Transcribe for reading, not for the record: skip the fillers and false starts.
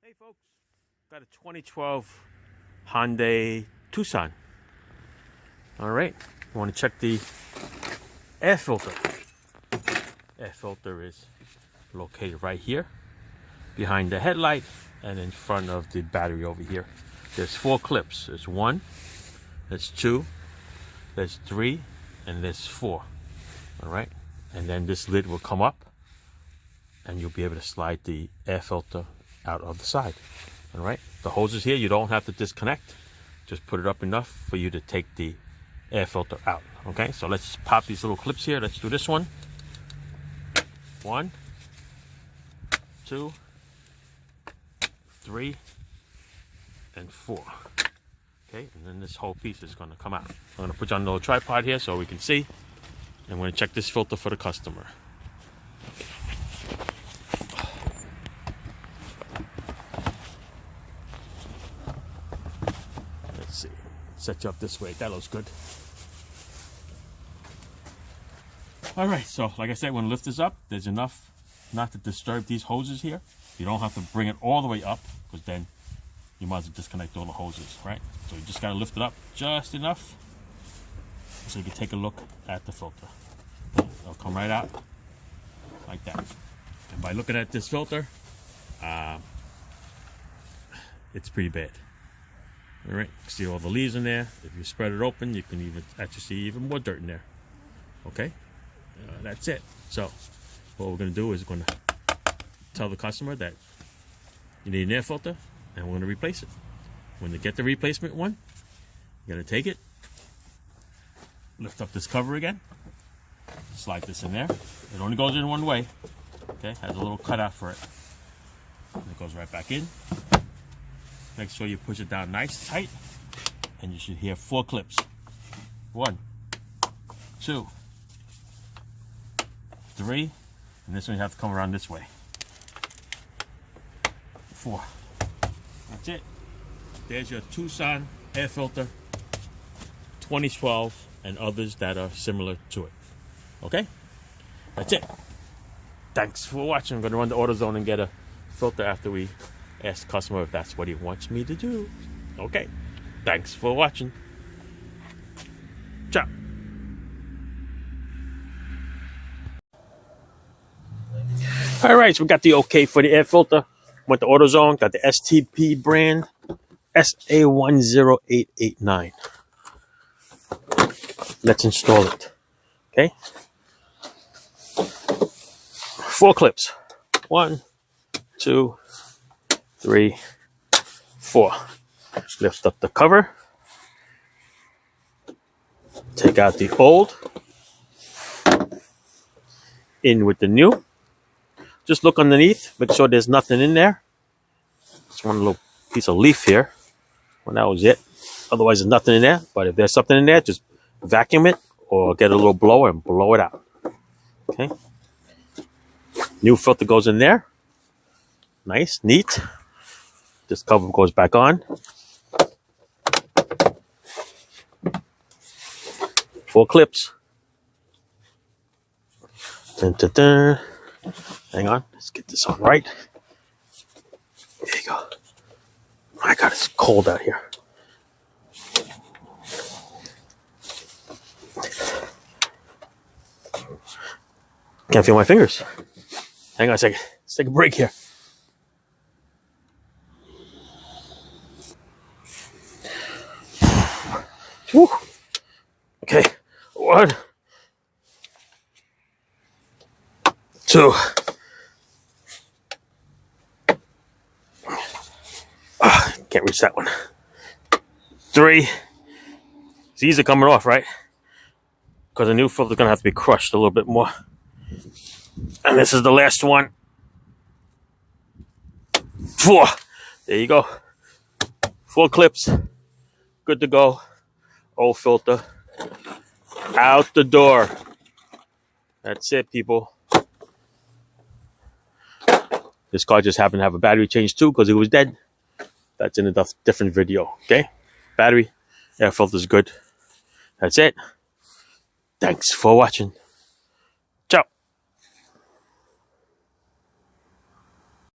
Hey folks, got a 2012 Hyundai Tucson. All right, you want to check the air filter. Air filter is located right here behind the headlight and in front of the battery over here. There's 4 clips. There's 1, there's 2, there's 3, and there's 4. All right, and then this lid will come up and you'll be able to slide the air filter out of the side. All right, the hoses here, you don't have to disconnect. Just put it up enough for you to take the air filter out. Okay, so let's pop these little clips here. Let's do this one. 1, 2, 3, and 4. Okay, and then this whole piece is going to come out. I'm going to put you on a little tripod here so we can see. And we're going to check this filter for the customer. Let's see. Set you up this way. That looks good. All right, so like I said, when I lift this up, there's enough not to disturb these hoses here. You don't have to bring it all the way up, because then you might as well disconnect all the hoses, right? So you just got to lift it up just enough so you can take a look at the filter. It'll come right out like that. And by looking at this filter, it's pretty bad. All right, see all the leaves in there. If you spread it open, you can even actually see even more dirt in there. Okay, that's it. So what we're going to do is we're going to tell the customer that you need an air filter, and we're going to replace it. When they get the replacement one, you're going to take it, lift up this cover again, slide this in there. It only goes in one way. Okay, has a little cutout for it. And it goes right back in. Make sure you push it down nice, tight, and you should hear 4 clips. 1, 2, 3, and this one you have to come around this way. 4. That's it. There's your Tucson air filter, 2012, and others that are similar to it. Okay? That's it. Thanks for watching. I'm going to run to AutoZone and get a filter after we ask the customer if that's what he wants me to do. Okay. Thanks for watching. Ciao. All right, so we got the okay for the air filter. Went to AutoZone, got the STP brand SA10889. Let's install it. Okay. 4 clips. 1, 2, 3, 4. Lift up the cover. Take out the old. In with the new. Just look underneath. Make sure there's nothing in there. Just one little piece of leaf here. Well, that was it. Otherwise, there's nothing in there. But if there's something in there, just vacuum it or get a little blower and blow it out. Okay. New filter goes in there. Nice, neat. This cover goes back on. 4 clips. Dun, dun, dun. Hang on, let's get this on right. There you go. My God, it's cold out here. Can't feel my fingers. Hang on a second. Let's take a break here. Whew. Okay. 1, 2. Can't reach that one. 3. These are coming off, right? Because the new filter is going to have to be crushed a little bit more. And this is the last one. 4. There you go. 4 clips. Good to go. Old filter. Out the door. That's it, people. This car just happened to have a battery change too because it was dead. That's in a different video. Okay? Battery. Air filter is good. That's it. Thanks for watching.